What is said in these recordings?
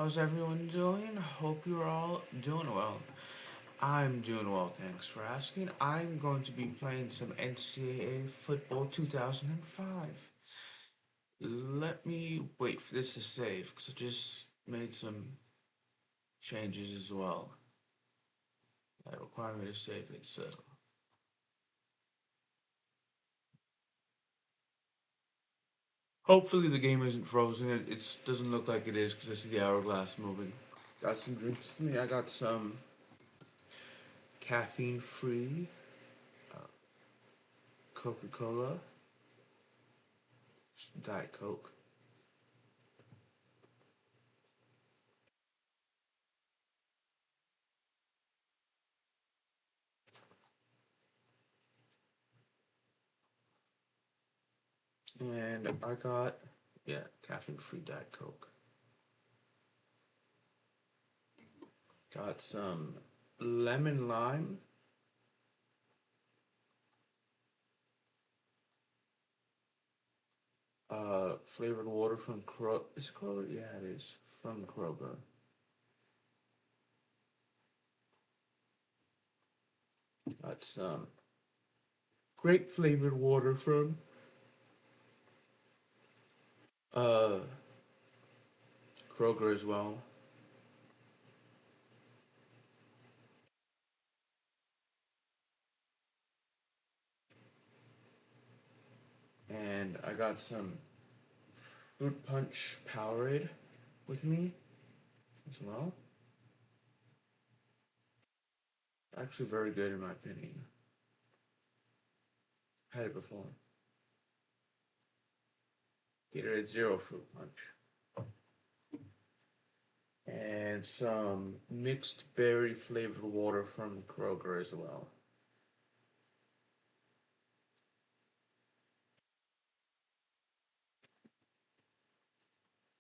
how's everyone doing? Hope you're all doing well. I'm doing well, thanks for asking. I'm going to be playing some NCAA Football 2005. Let me wait for this to save, because I just made some changes as well that require me to save it, so. Hopefully the game isn't frozen. It doesn't look like it is, because I see the hourglass moving. Got some drinks with me. I got some caffeine-free Coca-Cola, Diet Coke. And I got, yeah, caffeine free Diet Coke. Got some lemon lime, flavored water from Kroger. Is it Kroger? Yeah, it is. From Kroger. Got some grape flavored water from, uh, Kroger as well. And I got some fruit punch Powerade with me as well. Actually, very good in my opinion. Had it before. Gatorade Zero Fruit Punch. And some mixed berry flavored water from Kroger as well.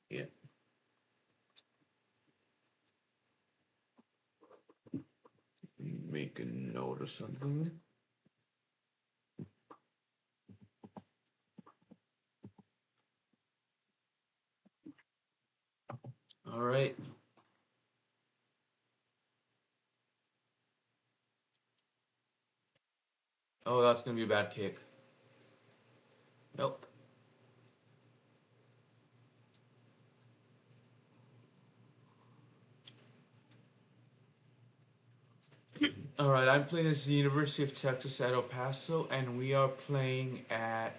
Yeah, make a note of something. All right. Oh, that's gonna be a bad kick. Nope. All right, I'm playing at the University of Texas at El Paso, and we are playing at.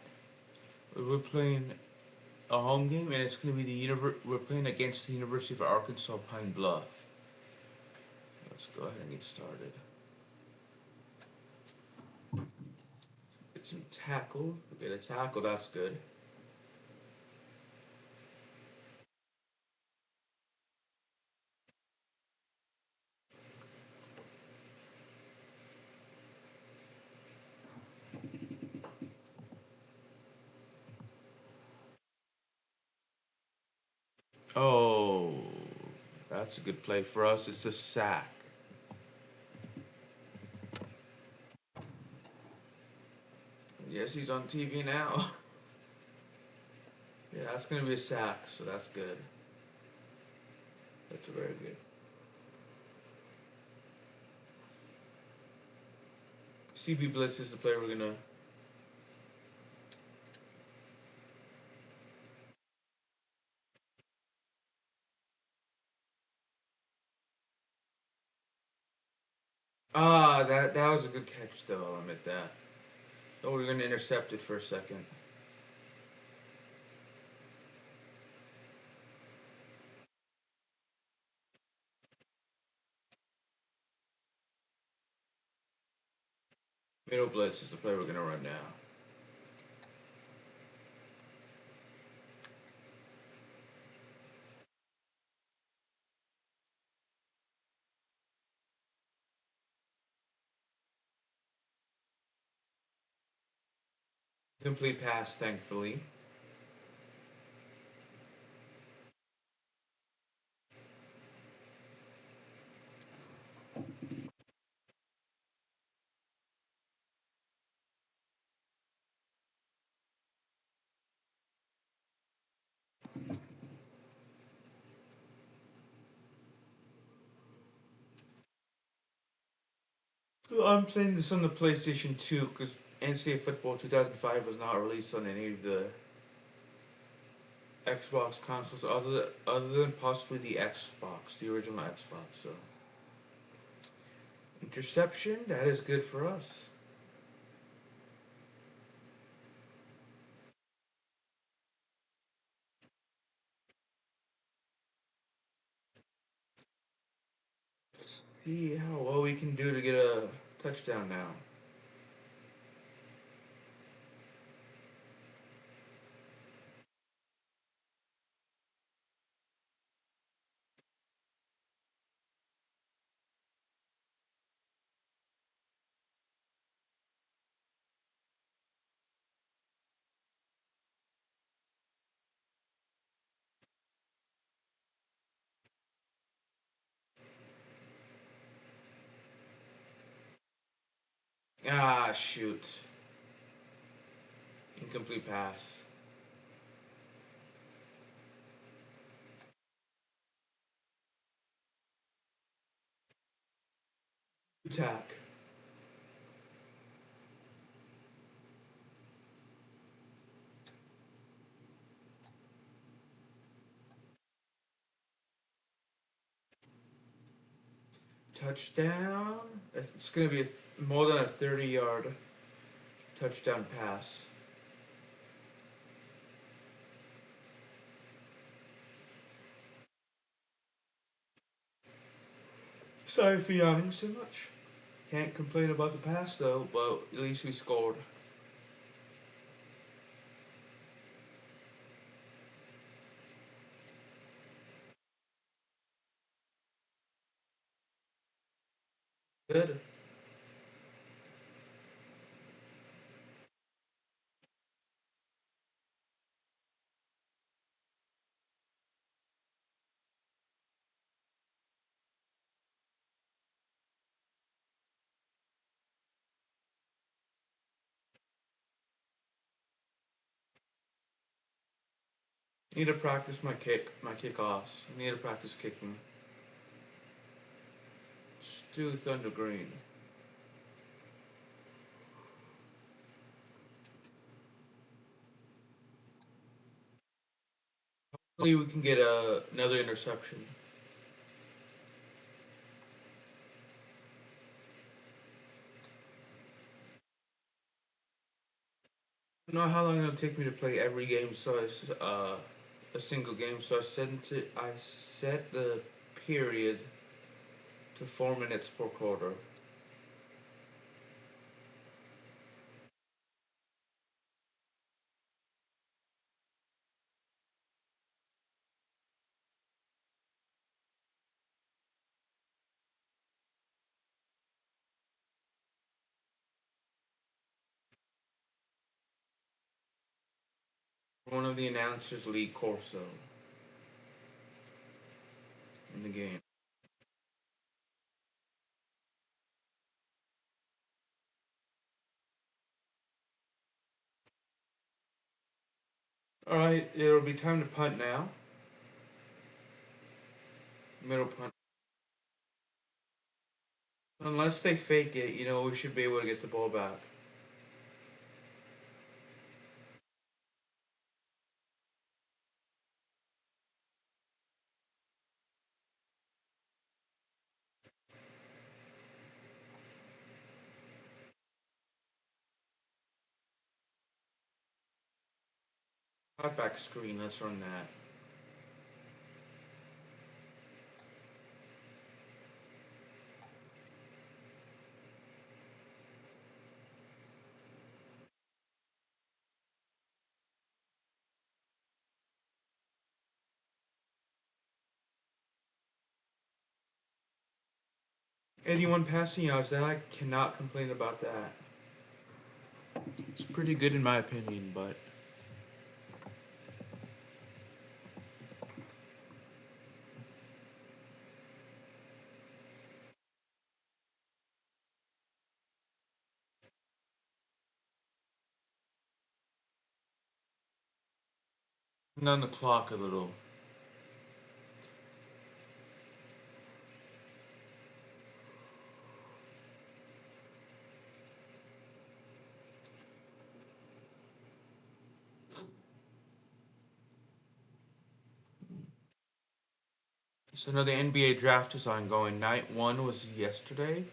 We're playing a home game, and it's gonna be We're playing against the University of Arkansas Pine Bluff. Let's go ahead and get started. Get some tackle. We get a tackle. That's good. Oh, that's a good play for us. It's a sack. Yes, he's on TV now. Yeah, that's gonna be a sack, so that's good. That's very good. CB Blitz is the player we're gonna. That was a good catch, though. I'll admit that. Oh, we're gonna intercept it for a second. Middle Blitz is the player we're gonna run now. Complete pass, thankfully. So I'm playing this on the PlayStation 2 because NCAA Football 2005 was not released on any of the Xbox consoles other than possibly the Xbox, the original Xbox. So interception, that is good for us. See how well we can do to get a touchdown now. Ah, shoot. Incomplete pass. Attack. Touchdown. It's going to be more than a 30-yard touchdown pass. Sorry for yawning so much. Can't complain about the pass though, but at least we scored. Good. Need to practice my kickoffs. Need to practice kicking. Stu Thunder Green. Hopefully we can get another interception. I don't know how long it'll take me to play every game, so a single game. So I set the period to 4 minutes per quarter. One of the announcers, Lee Corso, in the game. All right, it'll be time to punt now. Middle punt. Unless they fake it, we should be able to get the ball back. Back screen, let's run that. Anyone passing yards, that I cannot complain about that. It's pretty good in my opinion, but on the clock a little. So now the NBA draft is ongoing. Night one was yesterday.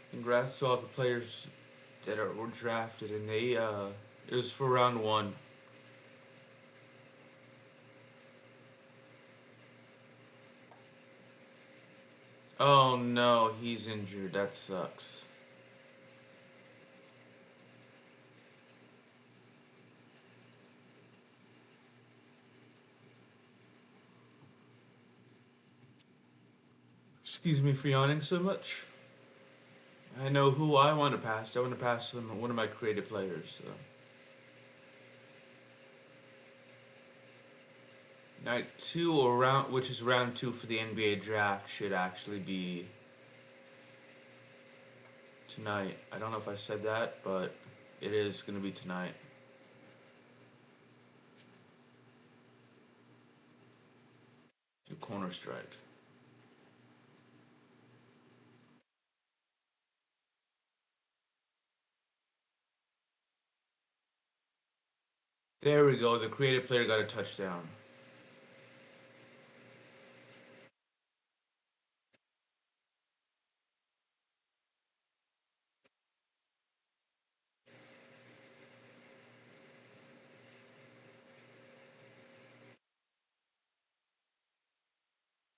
Congrats to all the players were drafted, and it was for round one. Oh no, he's injured. That sucks. Excuse me for yawning so much. I know who I want to pass. I want to pass them one of my creative players. So. Night two or round, which is round two for the NBA draft, should actually be tonight. I don't know if I said that, but it is going to be tonight. The corner strike. There we go. The creative player got a touchdown.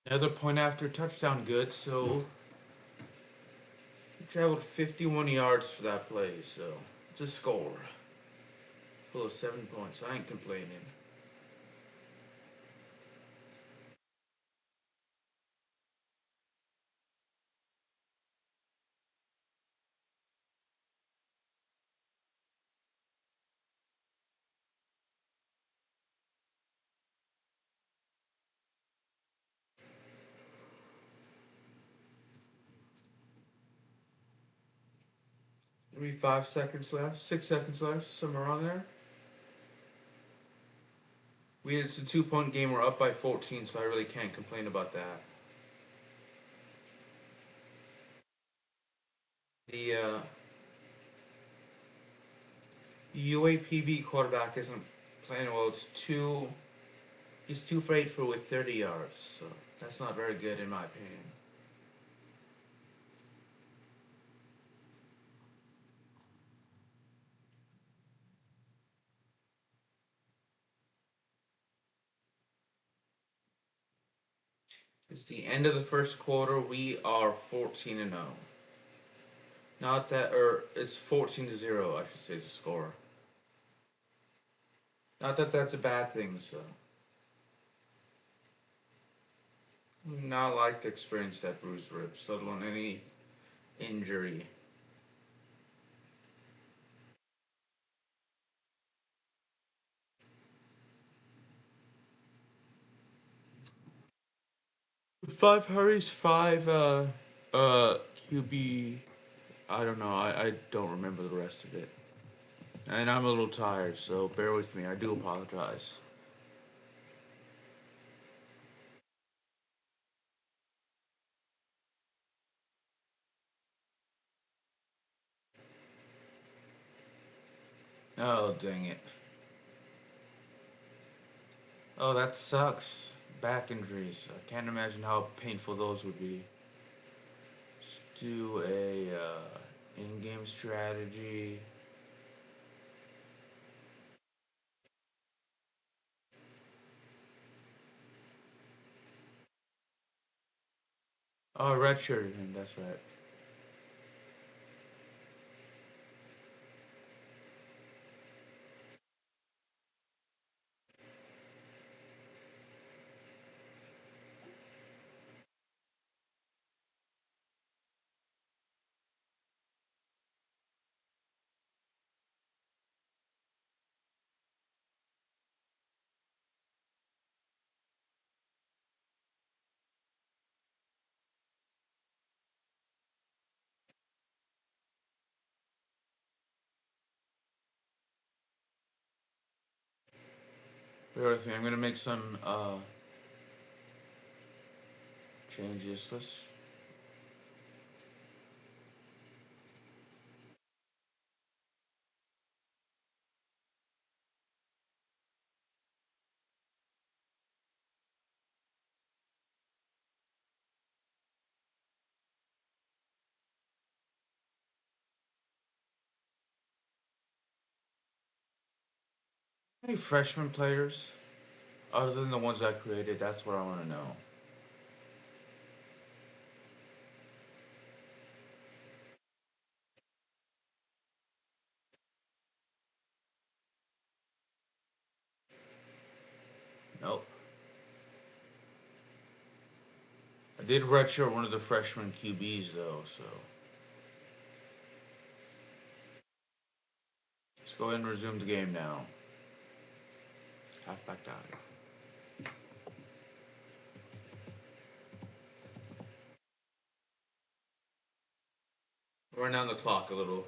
Another point after touchdown, good. So he traveled 51 yards for that play. So it's a score. Full of 7 points. I ain't complaining. Maybe 5 seconds left, 6 seconds left, somewhere around there. It's a 2 point game. We're up by 14, so I really can't complain about that. The UAPB quarterback isn't playing well. He's 2 for 8 for with 30 yards, so that's not very good in my opinion. It's the end of the first quarter. We are 14-0. Not that, or it's 14-0. I should say the score. Not that that's a bad thing. So, not like to experience that bruised ribs, let alone any injury. 5 hurries, five QB. I don't know. I don't remember the rest of it. And I'm a little tired, so bear with me. I do apologize. Oh, dang it. Oh, that sucks. Back injuries. I can't imagine how painful those would be. Let's do a in-game strategy. Oh, redshirt, that's right. Bear with me. I'm gonna make some changes. Let's. Any freshman players other than the ones I created? That's what I want to know. Nope. I did redshirt one of the freshman QBs though, so let's go ahead and resume the game now. Halfback dive. Run down the clock a little.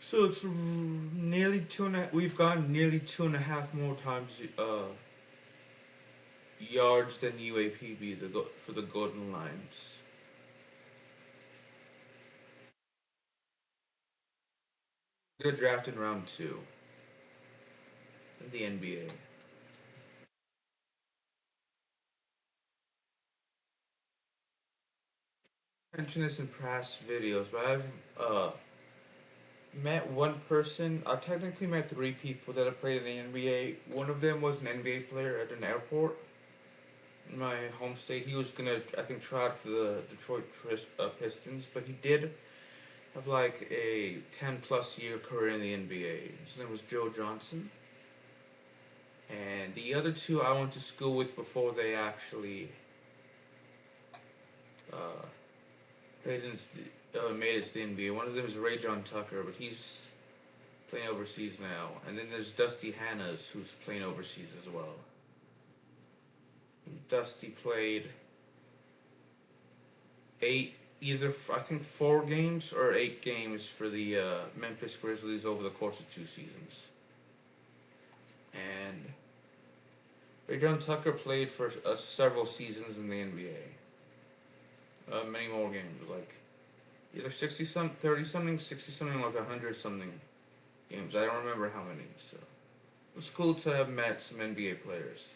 So it's nearly two and a, we've gone nearly 2.5 more times yards than UAPB for the Golden Lions. Good draft in round two in the NBA. I mentioned this in past videos, but I've met one person. I've technically met three people that have played in the NBA. One of them was an NBA player at an airport in my home state. He was gonna, I think, try out for the Detroit Pistons, but he did have like a 10 plus year career in the NBA. His name was Joe Johnson. And the other two I went to school with before they actually uh, made it to the NBA. One of them is Ray John Tucker, but he's playing overseas now. And then there's Dusty Hannas, who's playing overseas as well. Dusty played either I think 4 games or 8 games for the Memphis Grizzlies over the course of 2 seasons. And Ray John Tucker played for several seasons in the NBA. Many more games, like either 30 something, 60 something, like 100 something games. I don't remember how many. So it was cool to have met some NBA players.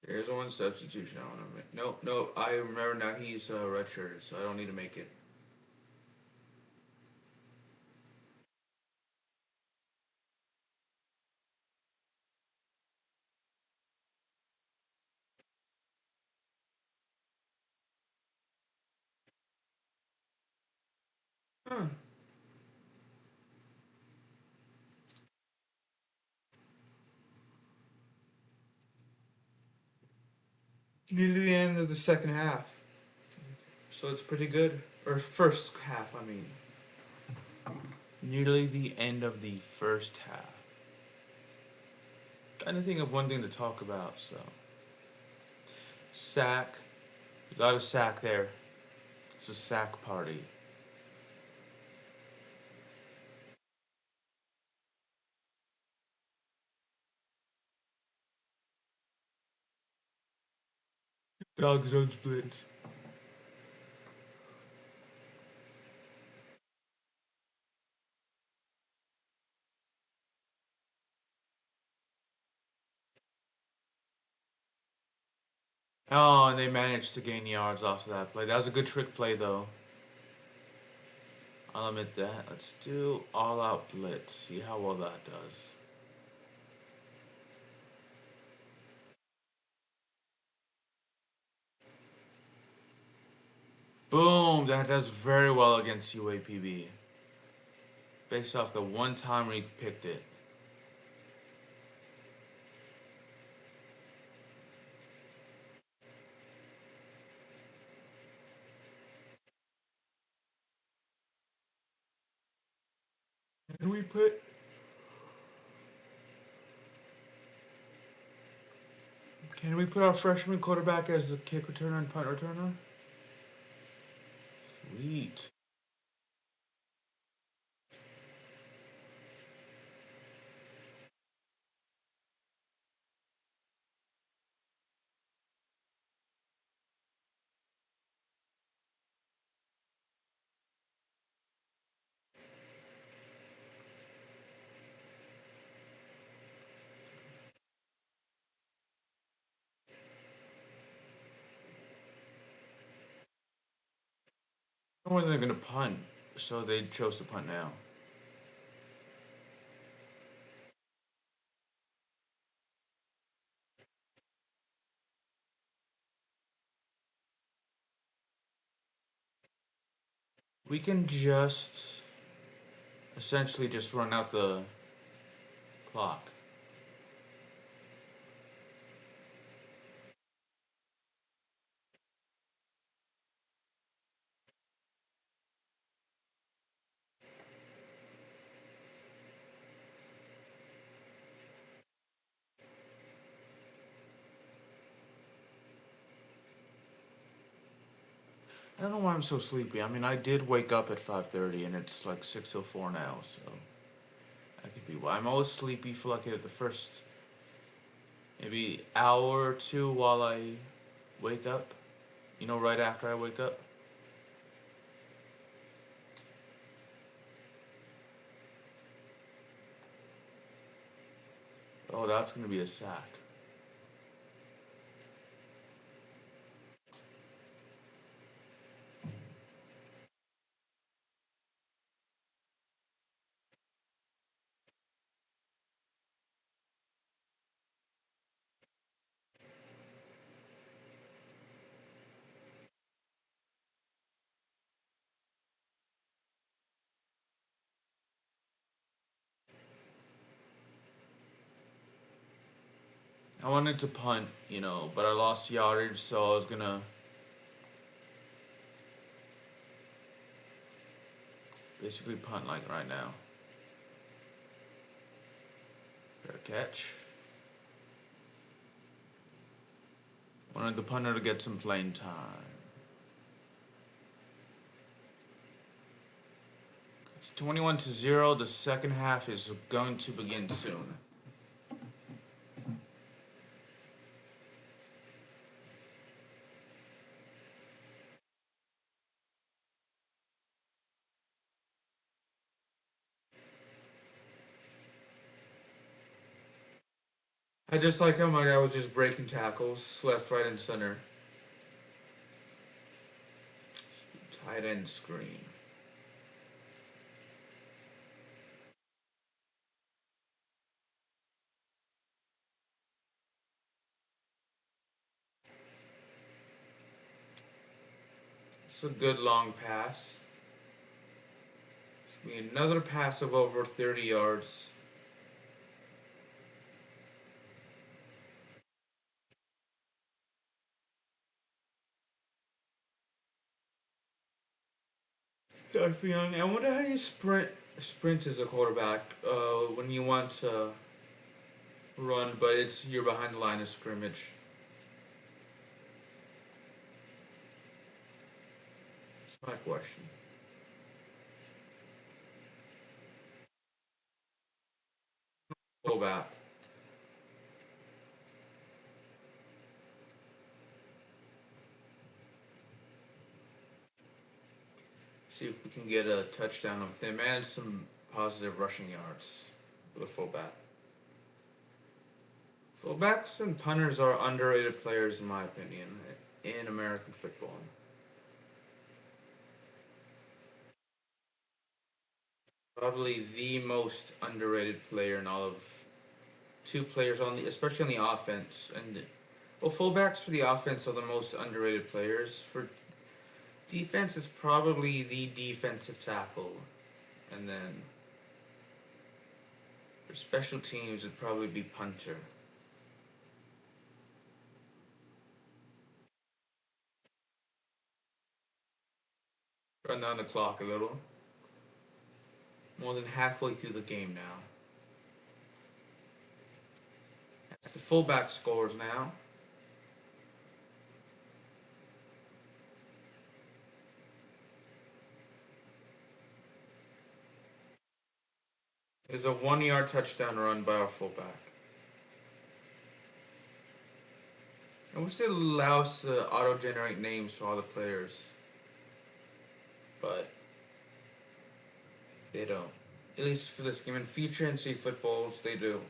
There's one substitution I want to make. No, no, I remember now he's redshirted, so I don't need to make it. Huh. Nearly the end of the second half. So it's pretty good. Or first half, I mean. Nearly the end of the first half. Trying to think of one thing to talk about, so. Sack. You got a sack there. It's a sack party. Dog zone splits. Oh, and they managed to gain yards off of that play. That was a good trick play, though. I'll admit that. Let's do all out blitz. See how well that does. Boom! That does very well against UAPB. Based off the one time we picked it. And we put Can we put our freshman quarterback as the kick returner and punt returner? Sweet. I wasn't going to punt, so they chose to punt now. We can just essentially just run out the clock. I don't know why I'm so sleepy. I mean, I did wake up at 5:30 and it's like 6:04 now, so that could be why. I'm always sleepy for like the first maybe hour or two while I wake up. You know, right after I wake up. Oh, that's gonna be a sack. I wanted to punt, but I lost yardage, so I was gonna basically punt like right now. Fair catch. Wanted the punter to get some playing time. It's 21-0. The second half is going to begin soon. I just like how my guy was just breaking tackles left, right, and center. Tight end screen. It's a good long pass. It's gonna be another pass of over 30 yards. Good for young. I wonder how you sprint as a quarterback when you want to run, but you're behind the line of scrimmage. That's my question. Go back. See if we can get a touchdown of him and some positive rushing yards for the fullback. Fullbacks and punters are underrated players, in my opinion, in American football. Probably the most underrated player in all of two players especially on the offense. And well, fullbacks for the offense are the most underrated players. For defense, it's probably the defensive tackle, and then for special teams, it'd probably be punter. Run down the clock a little. More than halfway through the game now. That's the fullback scores now. Is a 1 yard touchdown run by our fullback. I wish they allow us to auto generate names for all the players, but they don't. At least for this game. In future NC footballs, they do.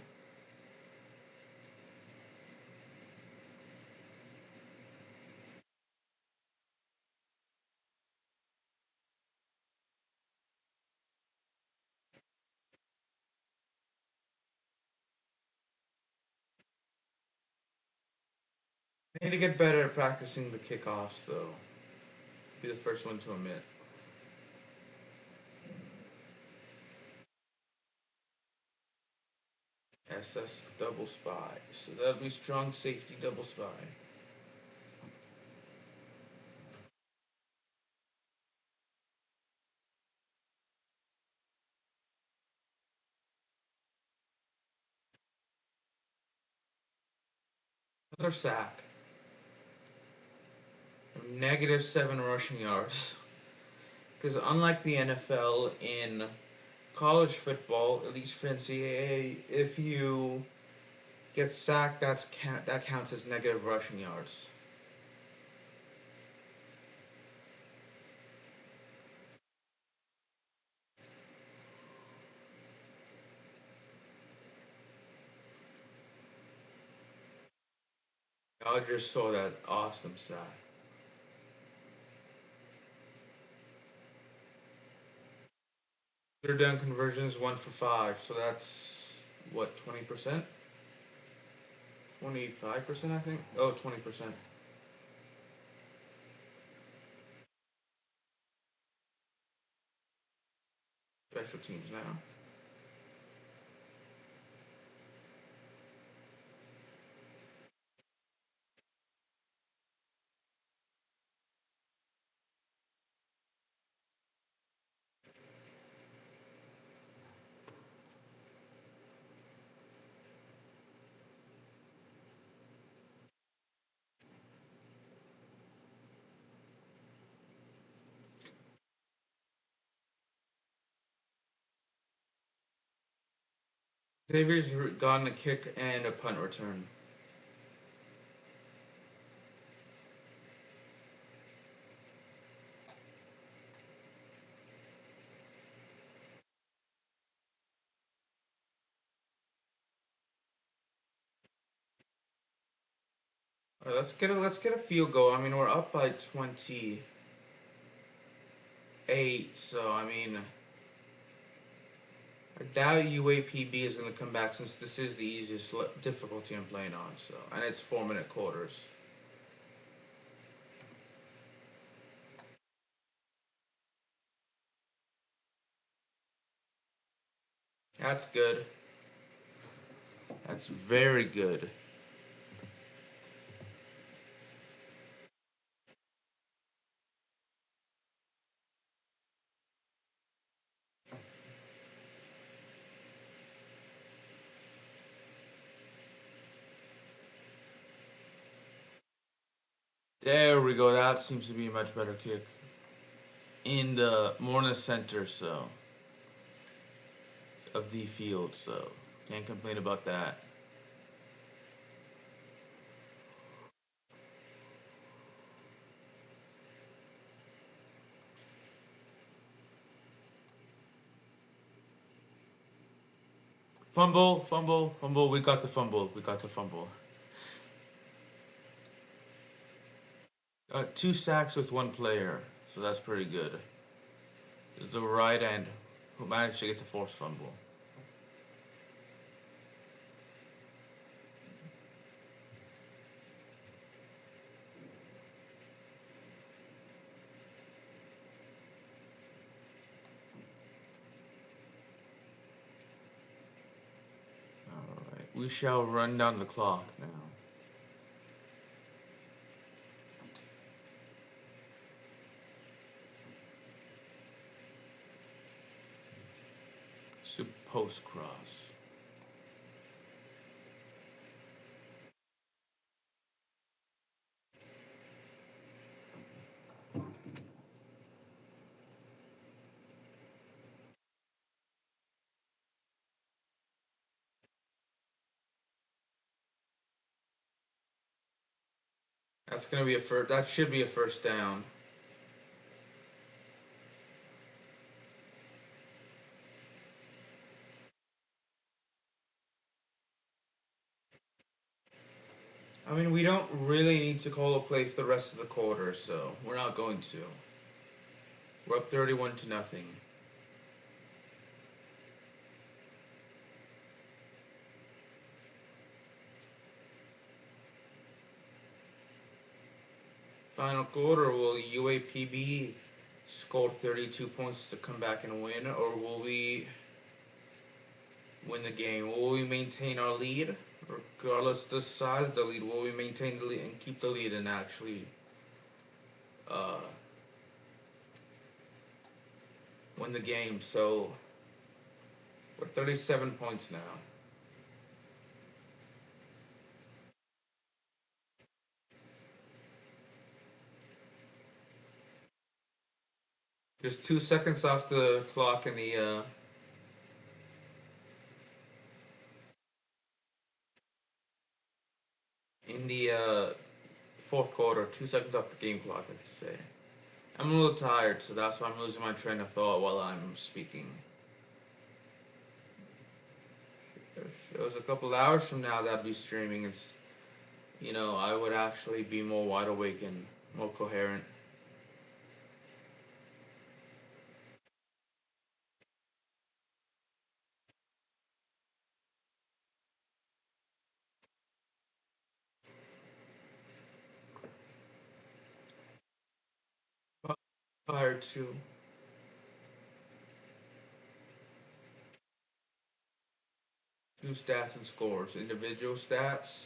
They need to get better at practicing the kickoffs, though. Be the first one to admit. SS double spy. So that'll be strong safety double spy. Another sack. -7 rushing yards. Because unlike the NFL, in college football, at least for NCAA, if you get sacked, that counts as negative rushing yards. I just saw that awesome sack. Third down conversions 1 for 5, so that's what 20%, 25% I think. Oh, 20%. Special teams now. Xavier's gotten a kick and a punt return. All right, let's get a field goal. I mean, we're up by 28, so I mean, I doubt UAPB is going to come back since this is the easiest difficulty I'm playing on. So, and it's 4-minute quarters. That's good. That's very good. There we go. That seems to be a much better kick. In the more in the center, so of the field, so can't complain about that. Fumble, fumble, fumble. We got the fumble. We got the fumble. 2 sacks with 1 player, so that's pretty good. Is the right end who managed to get the forced fumble. Alright, we shall run down the clock now. Post cross. That's gonna be a first. That should be a first down. I mean, we don't really need to call a play for the rest of the quarter, so we're not going to. We're up 31 to nothing. Final quarter, will UAPB score 32 points to come back and win, or will we win the game? Will we maintain our lead? Regardless the size of the lead, will we maintain the lead and keep the lead and actually uh, win the game? So we're 37 points now. Just 2 seconds off the clock in the fourth quarter. 2 seconds off the game clock, I should say. I'm a little tired, so that's why I'm losing my train of thought while I'm speaking. If it was a couple hours from now that I'd be streaming, I would actually be more wide awake and more coherent. Tired too. Do stats and scores. Individual stats.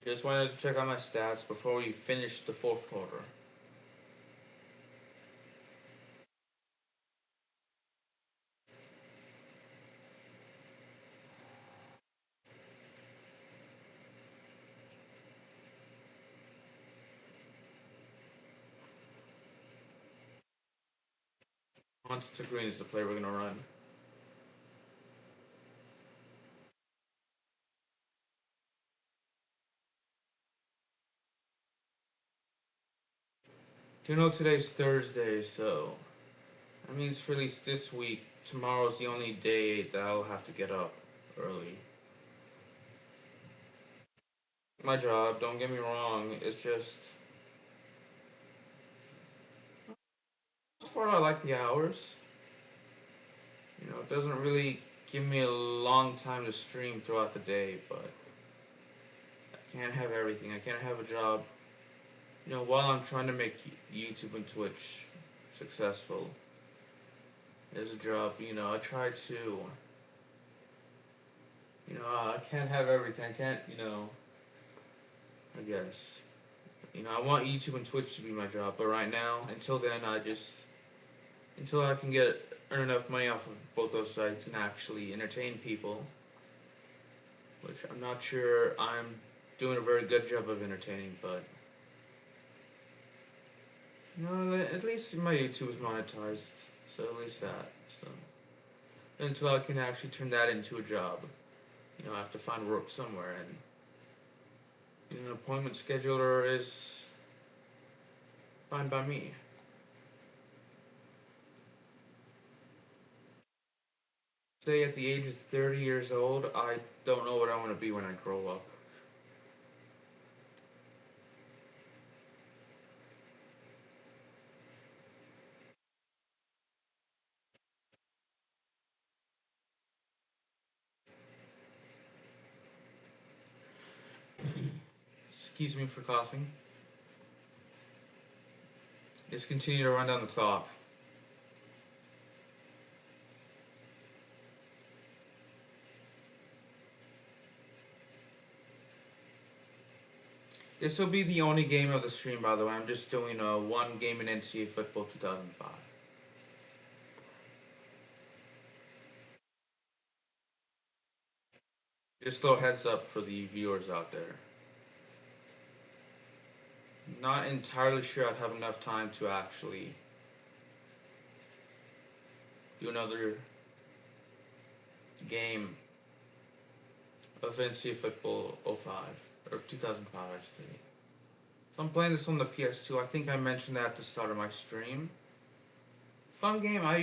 Just wanted to check out my stats before we finish the fourth quarter. Monster Green is the play we're gonna run. Today's Thursday, so that means for at least this week, tomorrow's the only day that I'll have to get up early. My job, don't get me wrong, it's just part I like the hours. It doesn't really give me a long time to stream throughout the day, but I can't have everything. I can't have a job. While I'm trying to make YouTube and Twitch successful, there's a job. I try to. I can't have everything. I can't. I guess. I want YouTube and Twitch to be my job, but right now, until then, until I can earn enough money off of both those sites and actually entertain people, which I'm not sure I'm doing a very good job of entertaining, but at least my YouTube is monetized, so at least that. So until I can actually turn that into a job, I have to find work somewhere, and an appointment scheduler is fine by me. Say at the age of 30 years old, I don't know what I want to be when I grow up. Excuse me for coughing. Just continue to run down the clock. This will be the only game of the stream, by the way. I'm just doing one game in NCAA football 2005. Just a little heads up for the viewers out there. Not entirely sure I'd have enough time to actually do another game of NCAA football '05 or 2005, I should say. So I'm playing this on the PS2. I think I mentioned that at the start of my stream. Fun game. I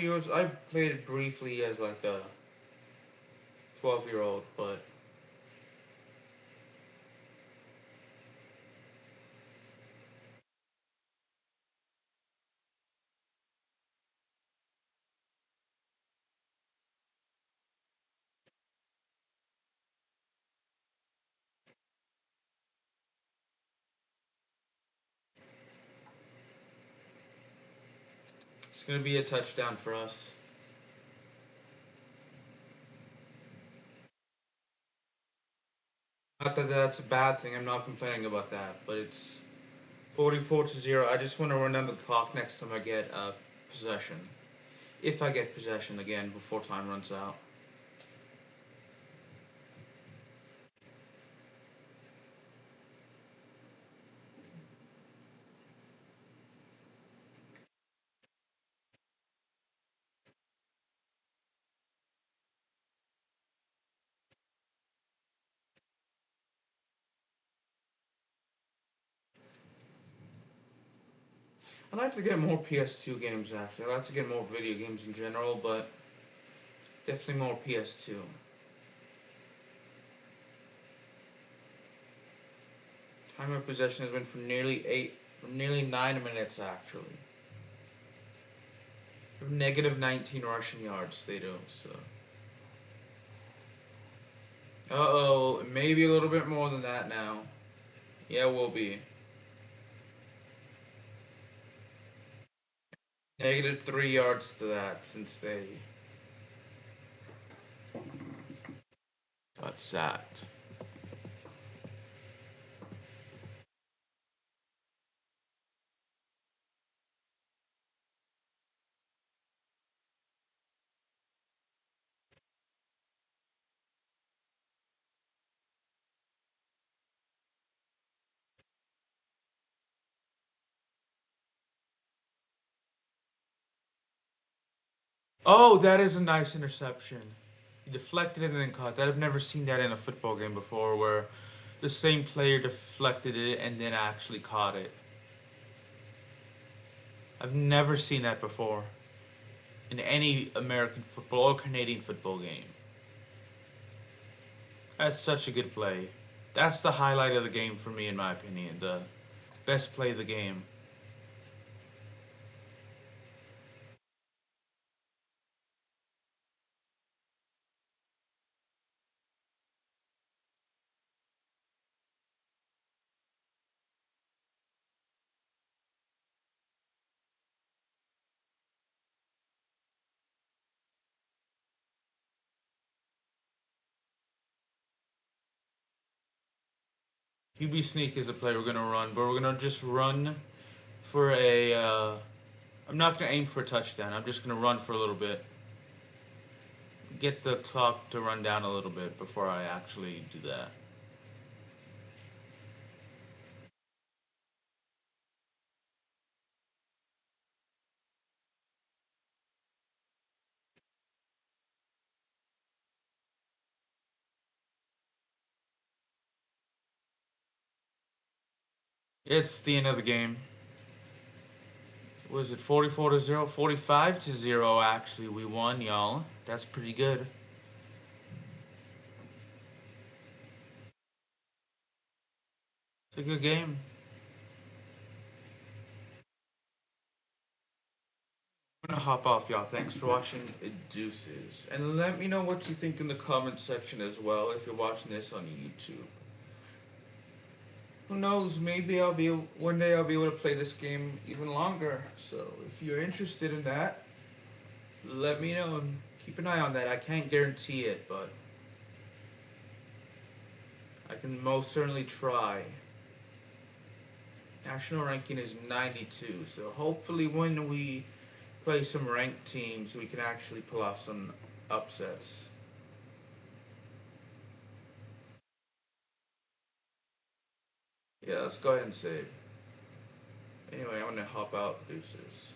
played it briefly as like a 12-year-old, but it's gonna be a touchdown for us. Not that that's a bad thing. I'm not complaining about that, but it's 44-0. I just want to run down the clock next time I get possession. If I get possession again before time runs out. I'd like to get more PS2 games actually. I'd like to get more video games in general, but definitely more PS2. Time of possession has been for nearly 9 minutes actually. Negative 19 rushing yards they do, so. Uh-oh, maybe a little bit more than that now. Yeah, we'll be. Negative 3 yards to that since they got sacked. Oh, that is a nice interception. He deflected it and then caught that. I've never seen that in a football game before where the same player deflected it and then actually caught it. I've never seen that before in any American football or Canadian football game. That's such a good play. That's the highlight of the game for me, in my opinion. The best play of the game. QB sneak is the play we're gonna run, but we're gonna just run for a. I'm not gonna aim for a touchdown. I'm just gonna run for a little bit. Get the clock to run down a little bit before I actually do that. It's the end of the game. Was it 44-0? 45-0 actually. We won, y'all. That's pretty good. It's a good game. I'm gonna hop off, y'all. Thanks for watching. Deuces. And let me know what you think in the comment section as well if you're watching this on YouTube. Who knows? Maybe one day I'll be able to play this game even longer. So if you're interested in that, let me know and keep an eye on that. I can't guarantee it, but I can most certainly try. National ranking is 92, so hopefully when we play some ranked teams, we can actually pull off some upsets. Yeah, let's go ahead and save. Anyway, I'm gonna hop out. Deuces.